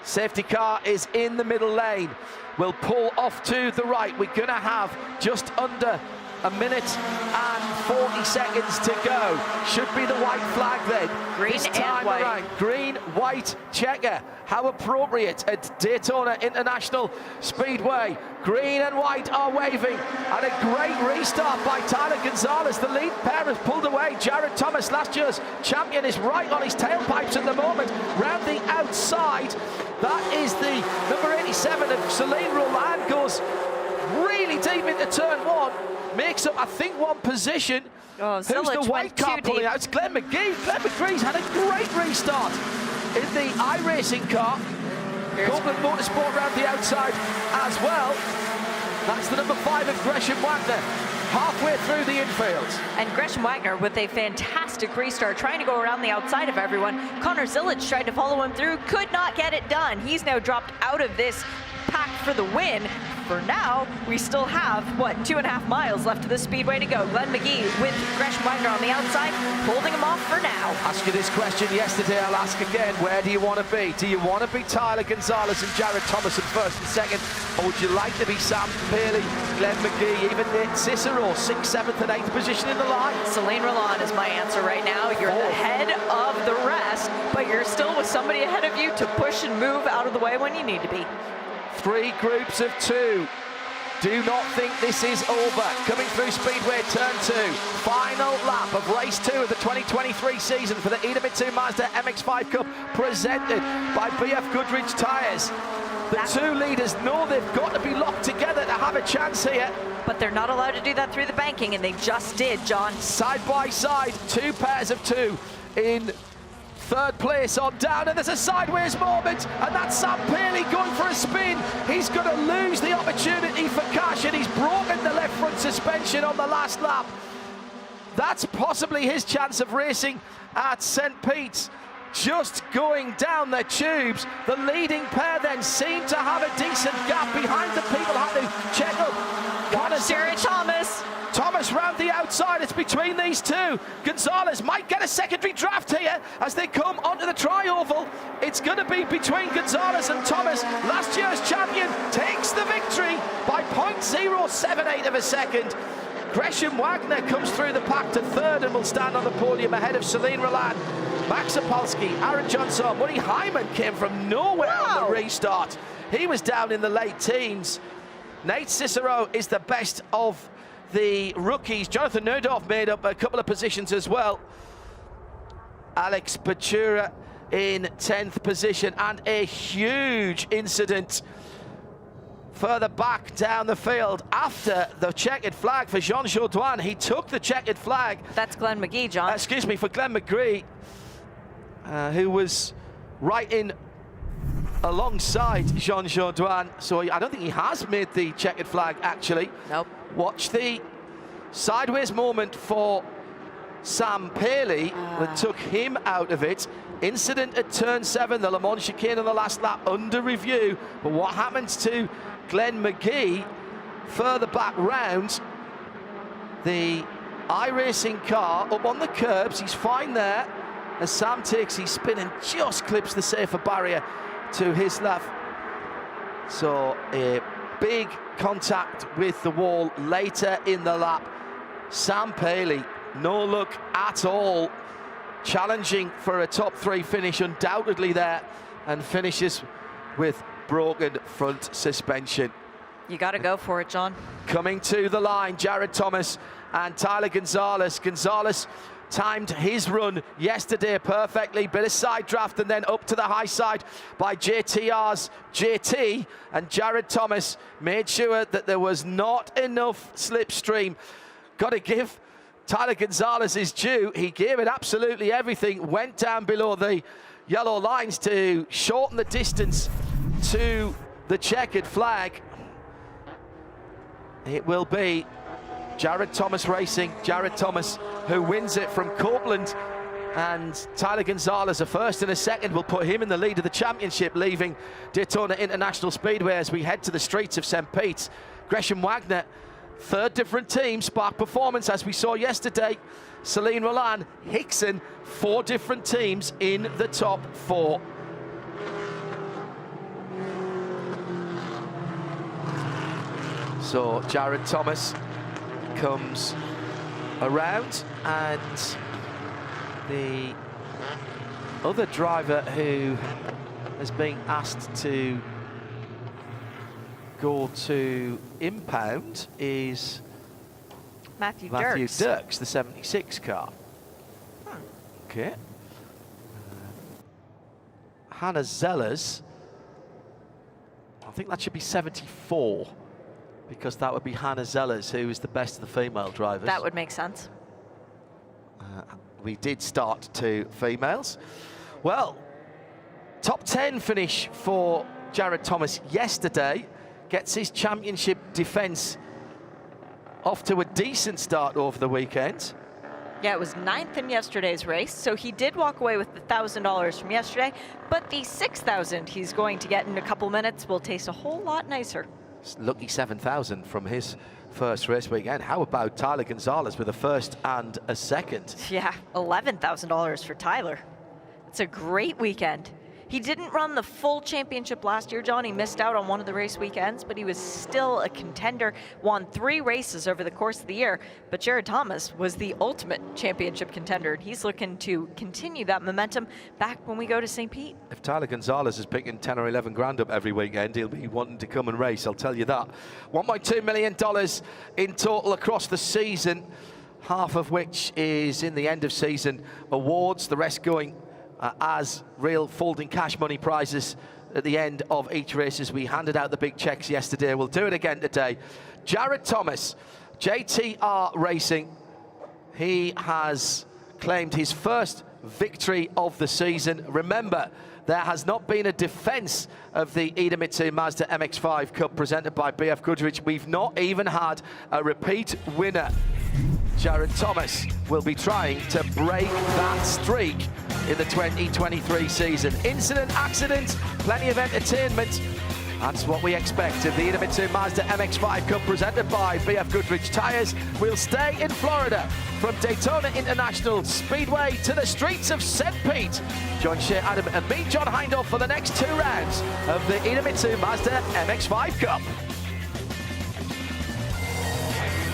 Safety car is in the middle lane. We'll pull off to the right. We're going to have just under a minute and 40 seconds to go. Should be the white flag then. Green this and time white. around. Green, white, checker. How appropriate at Daytona International Speedway. Green and white are waving. And a great restart by Tyler Gonzalez. The lead pair has pulled away. Jared Thomas, last year's champion, is right on his tailpipes at the moment. Round the outside, that is the number 87 of Celine Roland, goes really deep into turn 1. Makes up, I think, one position. Oh, Who's the white car pulling out? It's Glenn McGee. Glenn McGee's had a great restart in the iRacing car. Copeland Motorsport round the outside as well. That's the number 5 of Gresham Wagner, halfway through the infield. And Gresham Wagner with a fantastic restart, trying to go around the outside of everyone. Connor Zilic tried to follow him through, could not get it done. He's now dropped out of this pack for the win. For now, we still have, 2.5 miles left of the speedway to go. Glenn McGee with Gresham Wagner on the outside, holding him off for now. Ask you this question yesterday, I'll ask again. Where do you want to be? Do you want to be Tyler Gonzalez and Jared Thomas in first and second? Or would you like to be Sam Paley, Glenn McGee, even Nate Cicero, 6th, 7th and 8th position in the line? Celine Roland is my answer right now. You're ahead of the rest, but you're still with somebody ahead of you to push and move out of the way when you need to be. 3 groups of 2. Do not think this is over. Coming through Speedway turn 2. Final lap of race 2 of the 2023 season for the Idemitsu Mazda MX-5 Cup, presented by BFGoodrich Tires. The 2 leaders know they've got to be locked together to have a chance here. But they're not allowed to do that through the banking, and they just did, John. Side by side, 2 pairs of 2 in 3rd place on down, and there's a sideways moment, and that's Sam Paley going for a spin. He's going to lose the opportunity for cash, and he's broken the left front suspension on the last lap. That's possibly his chance of racing at St. Pete's. Just going down the tubes. The leading pair then seem to have a decent gap behind the people. Had to check up. Jared Thomas. Thomas round the outside. It's between these 2. Gonzalez might get a secondary draft here as they come onto the tri-oval. It's going to be between Gonzalez and Thomas. Last year's champion takes the victory by 0.078 of a second. Gresham Wagner comes through the pack to 3rd and will stand on the podium ahead of Celine Roland. Max Opalski, Aaron Johnson, Woody Hyman came from nowhere on the restart. He was down in the late teens. Nate Cicero is the best of the rookies. Jonathan Nerdhoff made up a couple of positions as well. Alex Batura in 10th position, and a huge incident further back down the field after the checkered flag for Jean Jourdouin. He took the checkered flag. That's Glenn McGee, John. Excuse me, for Glenn McGee, who was right in alongside Jean Jourdouin. So I don't think he has made the checkered flag, actually. Nope. Watch the sideways moment for Sam Paley that took him out of it. Incident at turn 7, the Le Mans chicane on the last lap under review. But what happens to Glenn McGee further back round? The iRacing car up on the curbs. He's fine there as Sam takes his spin and just clips the safer barrier to his left. So a big contact with the wall later in the lap. Sam Paley, no luck at all, challenging for a top 3 finish undoubtedly there, and finishes with broken front suspension. You got to go for it, John. Coming to the line, Jared Thomas and Tyler Gonzalez. Gonzalez timed his run yesterday perfectly. Bit of side draft and then up to the high side by JTR's JT, and Jared Thomas made sure that there was not enough slipstream. Got to give Tyler Gonzalez his due. He gave it absolutely everything, went down below the yellow lines to shorten the distance to the checkered flag. It will be Jared Thomas Racing, Jared Thomas who wins it from Copeland, and Tyler Gonzalez, a first and a second, will put him in the lead of the championship, leaving Daytona International Speedway as we head to the streets of St. Pete. Gresham Wagner, third different team, Spark Performance, as we saw yesterday. Celine Roland, Hickson, 4 different teams in the top 4. So Jared Thomas comes around, and the other driver who has been asked to go to impound is Matthew Dirks, the 76 car. Okay. Hannah Zellers, I think that should be 74, because that would be Hannah Zellers, who is the best of the female drivers. That would make sense. We did start 2 females. Well, top 10 finish for Jared Thomas yesterday. Gets his championship defence off to a decent start over the weekend. Yeah, it was 9th in yesterday's race, so he did walk away with the $1,000 from yesterday, but the $6,000 he's going to get in a couple minutes will taste a whole lot nicer. Lucky 7,000 from his first race weekend. How about Tyler Gonzalez with a first and a second? Yeah, $11,000 for Tyler. It's a great weekend. He didn't run the full championship last year, John. He missed out on one of the race weekends, but he was still a contender, won 3 races over the course of the year. But Jared Thomas was the ultimate championship contender, and he's looking to continue that momentum back when we go to St. Pete. If Tyler Gonzalez is picking 10 or 11 grand up every weekend, he'll be wanting to come and race, I'll tell you that. $1.2 million in total across the season, half of which is in the end of season awards, the rest going as real folding cash money prizes at the end of each race, as we handed out the big checks yesterday. We'll do it again today. Jared Thomas, JTR Racing, he has claimed his first victory of the season. Remember, there has not been a defense of the Idemitsu Mazda MX-5 Cup presented by BFGoodrich. We've not even had a repeat winner. Jared Thomas will be trying to break that streak in the 2023 season. Incident, accident, plenty of entertainment. That's what we expect of the Idemitsu Mazda MX-5 Cup presented by BFGoodrich Tires. We'll stay in Florida from Daytona International Speedway to the streets of St. Pete. Join Shea, Adam and me, John Hindhaugh, for the next 2 rounds of the Idemitsu Mazda MX-5 Cup.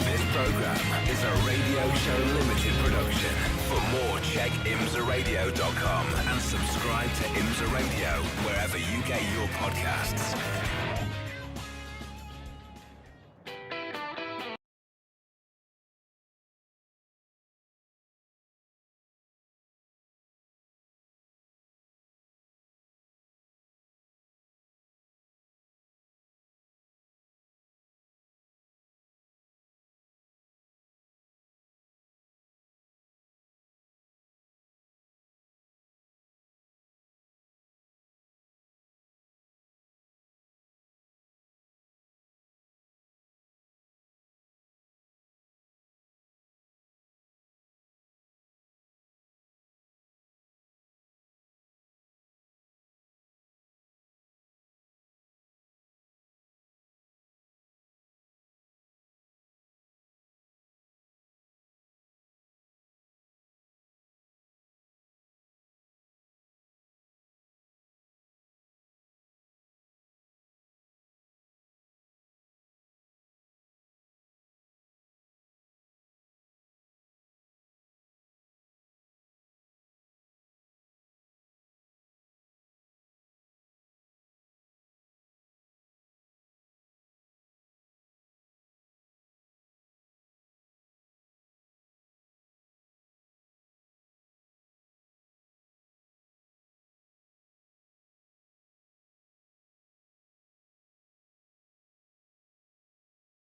This program is a Radio Show Limited production. For more, check IMSARadio.com and subscribe to IMSA Radio wherever you get your podcasts.